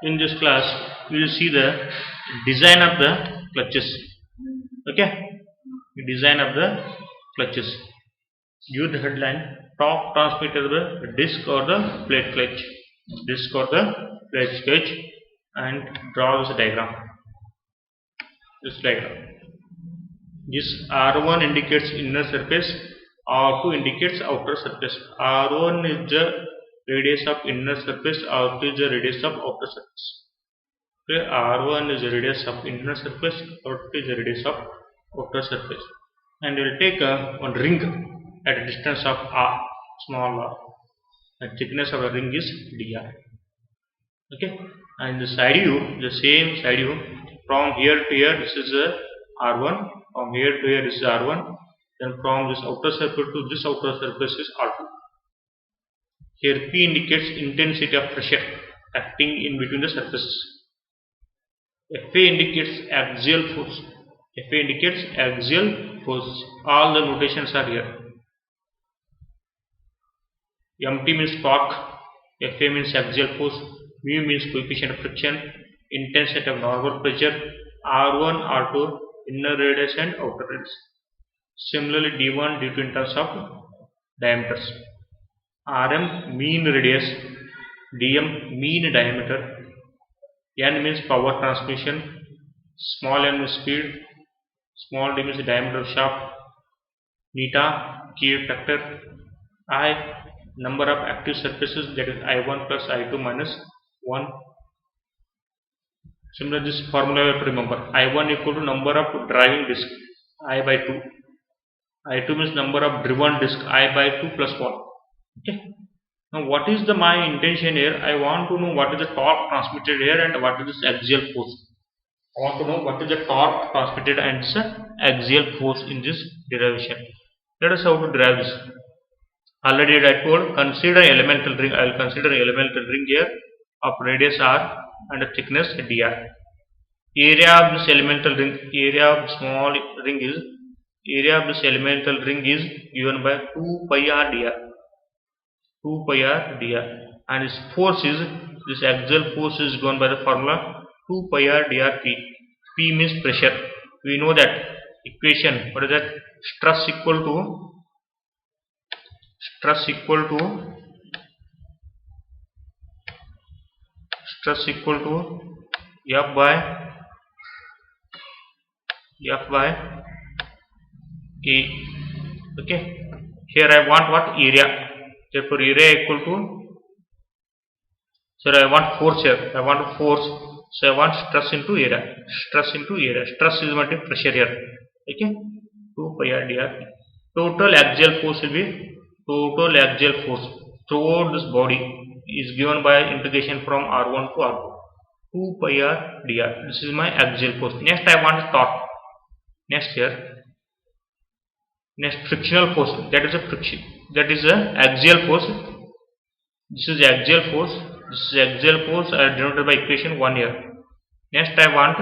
In this class we will see the design of the clutches. Okay, design of the clutches. Give the headline: torque transmitted by the disc or the plate clutch. Disc or the plate clutch, and draw this diagram. This diagram. This R1 indicates inner surface, R2 indicates outer surface. R1 is the radius of inner surface, R2 is the radius of outer surface. Okay, R1 is the radius of inner surface, R2 is the radius of outer surface. And we will take one ring at a distance of R, small r. The thickness of the ring is dr. Okay, and the side view, the same side view, from here to here this is R1, from here to here this is R1, then from this outer surface to this outer surface is R2. Here P indicates intensity of pressure acting in between the surfaces. FA indicates axial force. FA indicates axial force. All the notations are here. MT means torque, FA means axial force, mu means coefficient of friction, intensity of normal pressure, R1, R2, inner radius and outer radius. Similarly, D1, D2 in terms of diameters. RM mean radius, DM mean diameter, N means power transmission, small n means speed, small d means diameter of shaft, neta key factor, I number of active surfaces, that is I1 plus I2 minus 1. Similarly, this formula you have to remember: I1 equal to number of driving disc, I by 2. I2 means number of driven disc, I by 2 plus 1. Okay. Now what is my intention here? I want to know what is the torque transmitted here and what is this axial force. I want to know what is the torque transmitted and this axial force in this derivation. Let us how to derive this. Already I told, consider elemental ring. I will consider elemental ring here of radius r and thickness dr. Area of this elemental ring, area of small ring is, area of this elemental ring is given by 2 pi r dr. 2 pi r dr. And its force is, this axial force is given by the formula 2 pi r dr p. P means pressure. We know that equation. What is that? Stress equal to F by A. Okay. Here I want what? Area. Therefore area equal to, so I want force here. I want force. So I want stress into area. Stress into area. Stress is what? Pressure here. Okay. 2 pi r dr. Total axial force will be, total axial force throughout this body is given by integration from R1 to R2. 2 pi r dr. This is my axial force. Next I want torque. Next here. Next frictional force. That is a friction. That is a axial force. This is axial force. This is axial force denoted by equation 1 here. Next I want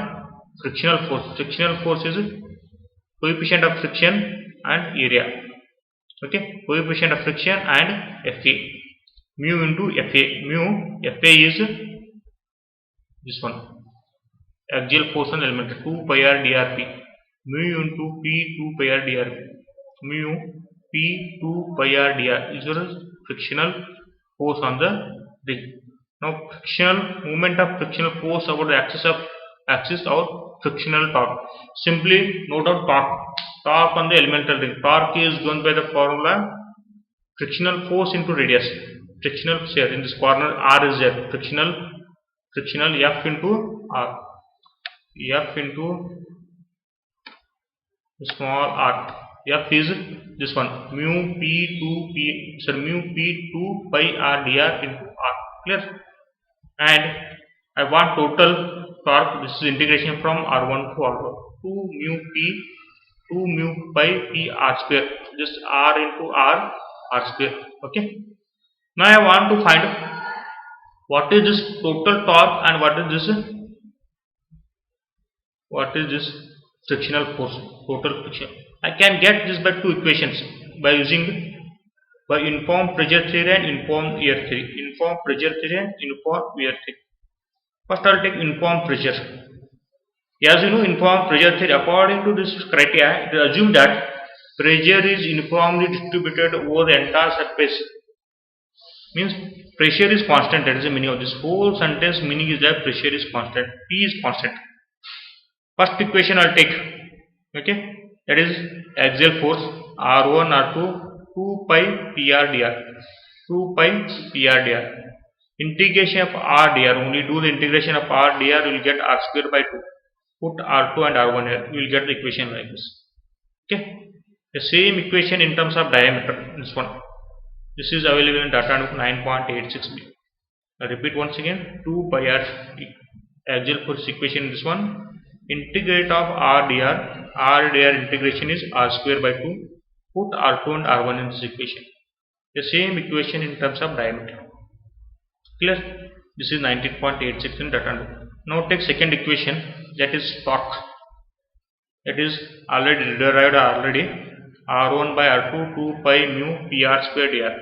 frictional force. Frictional force is coefficient of friction and area. Okay, coefficient of friction and Fa. Mu into Fa. Fa is this one. Axial force on element 2 pi r drp. Mu into P 2 pi r drp. Mu P 2 pi r dr is your frictional force on the ring. Now frictional movement of frictional force over the axis of frictional torque. Simply note down torque. Torque on the elemental ring. Torque is given by the formula frictional force into radius. Frictional here in this corner r is there. Frictional F into r. F into small r. F is this one. Mu P2 pi r dr into r. Clear? And I want total torque. This is integration from R1 to R2. 2 mu pi p r square. Just r into r square. Okay. Now I want to find what is this total torque and what is this frictional force, total friction. I can get this by two equations by using by uniform pressure theory and uniform air theory. Uniform pressure theory and uniform air theory. First I will take uniform pressure. As you know, uniform pressure theory, according to this criteria, it is assumed that pressure is uniformly distributed over the entire surface. Means pressure is constant. That is the meaning of this whole sentence. Meaning is that pressure is constant. P is constant. First equation I will take. Okay, that is axial force R1 R2 2 pi PR dr. 2 pi PR dr. Integration of R dr. Only do the integration of R dr. You will get R square by 2. Put R2 and R1 here. You will get the equation like this. Okay, the same equation in terms of diameter. This one. This is available in data book 9.86b. I repeat once again. 2 pi R axial force equation in this one. Integrate of R dr. R dr integration is R square by 2. Put R2 and R1 in this equation. The same equation in terms of diameter. Clear? This is 19.86 in data book. Now take second equation, that is torque. That is already derived already. R1 by R2 2 pi mu PR square dr.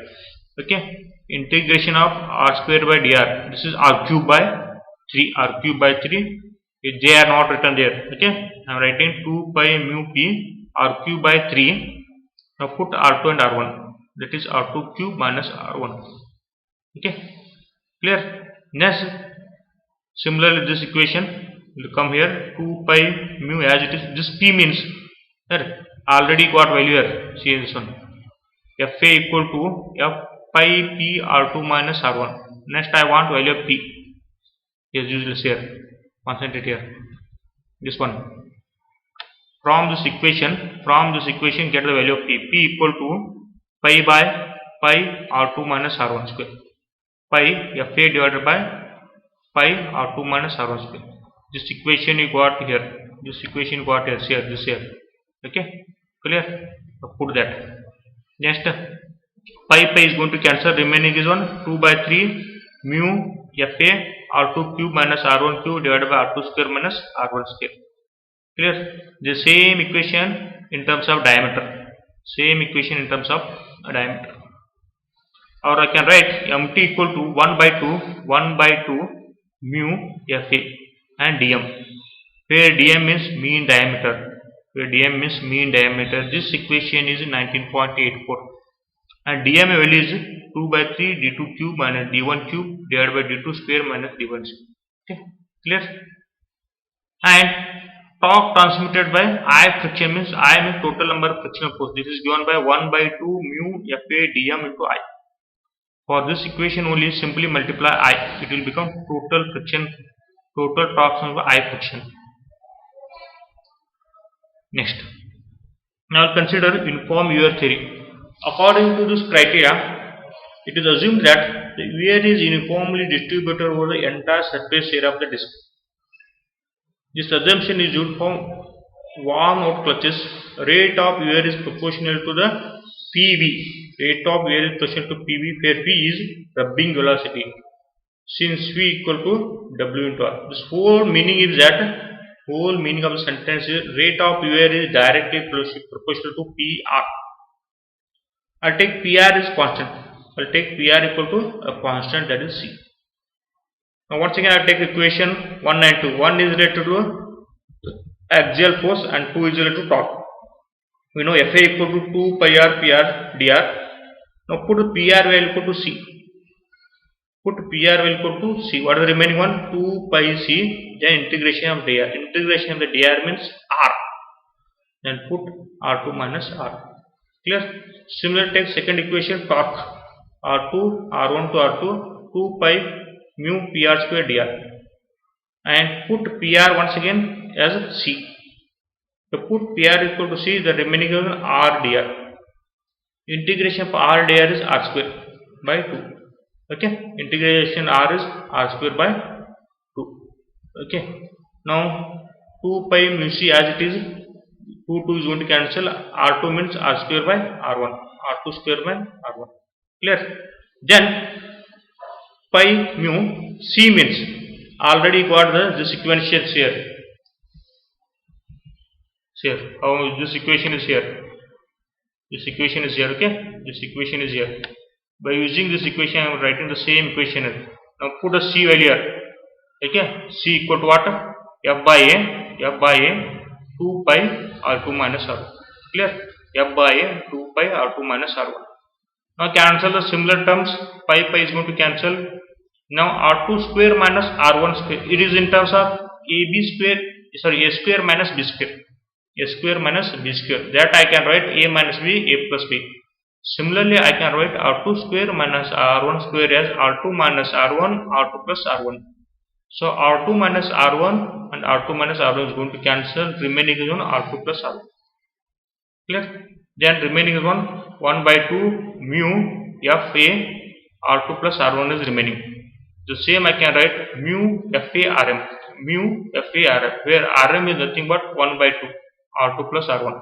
Okay, integration of R square by dr. This is R cube by 3. R cube by 3. They are not written there. Okay, I am writing 2 pi mu p R cube by 3. Now put R2 and R1. That is R2 cube minus R1. Okay, clear? Next, similarly this equation will come here. 2 pi mu as it is. This p means here already got value here. See this one. Fa equal to F pi p R2 minus R1. Next I want value of p. Yes, usually here. Concentrate here. This one. From this equation, get the value of p. P equal to pi by pi R2 minus R1 square. Pi Fa divided by pi R2 minus R1 square. This equation you got here. This equation you got here. This here. Okay, clear? Put that. Next, pi is going to cancel. Remaining is 1. 2 by 3 mu Fa R2 cube minus R1 cube divided by R2 square minus R1 square. Clear? The same equation in terms of diameter. Same equation in terms of diameter. Or I can write mt equal to 1 by 2 mu Fa and dm. Where dm means mean diameter. This equation is 19.84. And dm value is 2 by 3 d2 cube minus d1 cube divided by d2 square minus d1 square. Okay, clear? And torque transmitted by I friction means I means total number of frictional force. This is given by 1 by 2 mu Fa dm into I. For this equation only simply multiply I. It will become total friction, total torque transmitted by I friction. Next, now consider uniform wear theory. According to this criteria, it is assumed that the wear is uniformly distributed over the entire surface area of the disc. This assumption is used for worn out clutches. Rate of wear is proportional to the PV. Rate of wear is proportional to PV, where P is rubbing velocity. Since V equal to W into R. This whole meaning is that whole meaning of the sentence is rate of wear is directly proportional to PR. I will take PR is constant. I will take PR equal to a constant, that is C. Now once again I will take equation 1 and 2. 1 is related to axial force and 2 is related to torque. We know Fa equal to 2 pi R PR dr. Now put PR value equal to C. Put PR value equal to C. What is the remaining one? 2 pi C. Then integration of dr. Integration of the dr means R. Then put R2 minus R. Clear? Similarly, take second equation torque. R2 R1 to R2 2 pi mu PR square dr. And put PR once again as C. To put PR equal to C, the remaining is R dr. Integration of R dr is R square by 2. Okay, integration R is R square by 2. Okay, now 2 pi mu C as it is, 2 is going to cancel. R2 means R square by R1. R2 square by R1. Clear? Then pi mu C means already got this equation here. Here, how this equation is here. This equation is here. Okay, this equation is here. By using this equation, I am writing the same equation. Now put a C value here. Okay, C equal to what? F by A 2 pi R2 minus R1. Clear? F by A 2 pi R2 minus R1. Now cancel the similar terms. Pi is going to cancel. Now R2 square minus R1 square. It is in terms of A square minus B square. A square minus B square. That I can write A minus B, A plus B. Similarly, I can write R2 square minus R1 square as R2 minus R1, R2 plus R1. So R2 minus R1 and R2 minus R1 is going to cancel. Remaining is R2 plus R1. Clear? Then remaining is 1 by 2 mu Fa R2 plus R1 is remaining. The same I can write mu Fa Rm. Mu Fa Rm, where Rm is nothing but 1 by 2 R2 plus R1.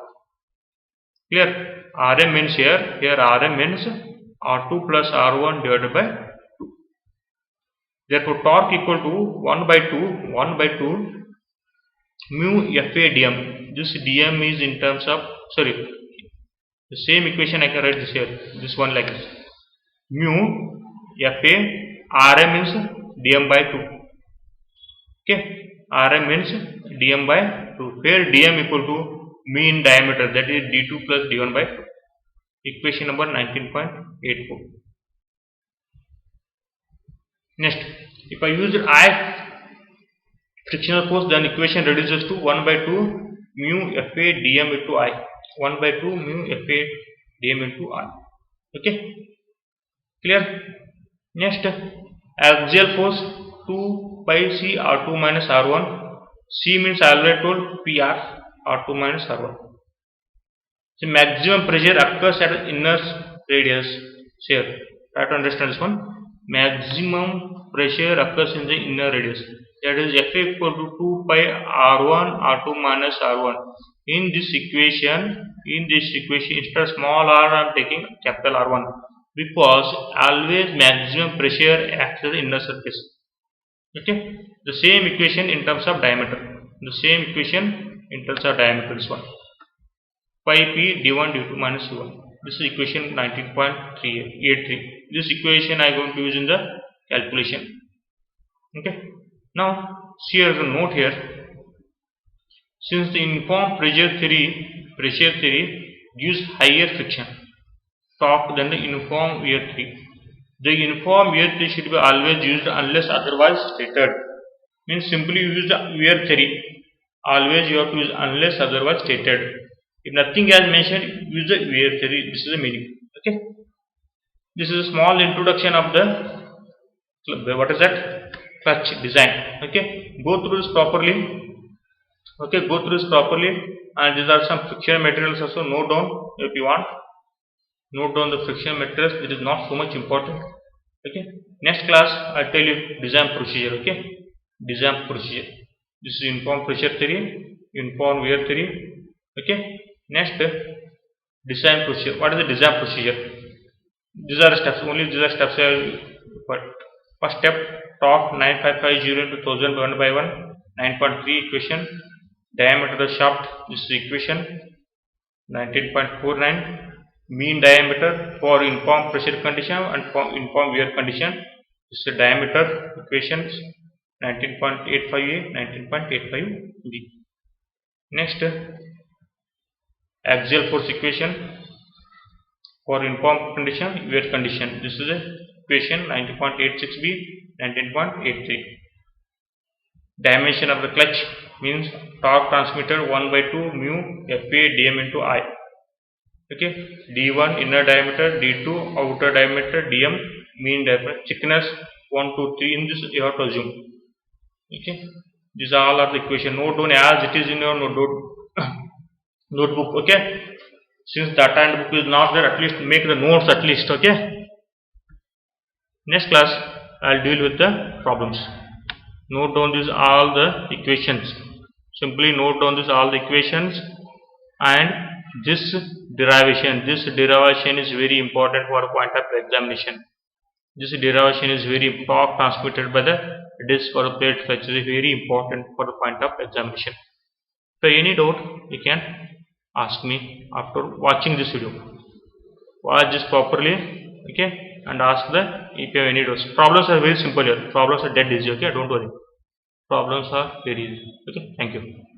Clear? Rm means here Rm means R2 plus R1 divided by 2. Therefore torque equal to 1 by 2 mu Fa dm. This dm is in terms of, the same equation I can write this here, this one like this. Mu Fa Rm means dm by 2. Okay, Rm means dm by 2, where dm equal to mean diameter, that is d2 plus d1 by 2. Equation number 19.84. Next, if I use I frictional force, then equation reduces to 1 by 2 mu Fa dm into I. 1 by 2 mu Fa dm into I. Okay, clear? Next, axial force 2 pi C R2 minus R1. C means I already told PR R2 minus R1. So maximum pressure occurs at inner radius. Here, try to understand this one. Maximum pressure occurs in the inner radius. That is Fa equal to 2 pi R1 R2 minus R1. In this equation, instead of small r, I am taking capital R1, because always maximum pressure acts at the inner surface. Okay, the same equation in terms of diameter. This one. Pi p d1 d2 minus c1. This is equation 19.83. This equation I am going to use in the calculation. Okay. Now see here the note here. Since the uniform pressure theory gives higher friction torque than the uniform wear theory, the uniform wear theory should be always used unless otherwise stated. Means simply use the wear theory. Always you have to use unless otherwise stated. If nothing has mentioned, use the wear theory. This is the meaning. Okay. This is a small introduction of the what is that? Clutch design. Okay. Go through this properly. Okay. Go through this properly. And these are some friction materials also. Note down if you want. Note down the friction materials. It is not so much important. Okay. Next class I'll tell you design procedure. Okay. Design procedure. This is uniform pressure theory, uniform wear theory. Okay. Next, design procedure. What is the design procedure? These are steps. Only these are steps. First step, torque 9550 into 1000 1 by 1. 9.3 equation. Diameter of the shaft. This is equation 19.49. Mean diameter for uniform pressure condition and for uniform wear condition. This is diameter equations 19.85A, 19.85B. Next, axial force equation for uniform condition, wear condition. This is equation 19.86B, 19.83. Dimension of the clutch means torque transmitted 1 by 2 mu Fa dm into I. Okay, d1 inner diameter, d2 outer diameter, dm mean diameter, thickness 1, 2, 3. In this you have to assume. Okay, these all are the equation. Note down as it is in your notebook. Okay, since data and book is not there, at least make the notes at least. Okay. Next class I'll deal with the problems. Note down these all the equations. Simply note down this all the equations and this derivation. This derivation is very important for point of examination. This derivation is very torque transmitted by the disc or plate clutch is very important for the point of examination. For any doubt, you can ask me after watching this video. watch this properly, okay, and ask the if you have any doubts. Problems are very simple here. Problems are dead easy, okay, don't worry. Problems are very easy. Okay, thank you.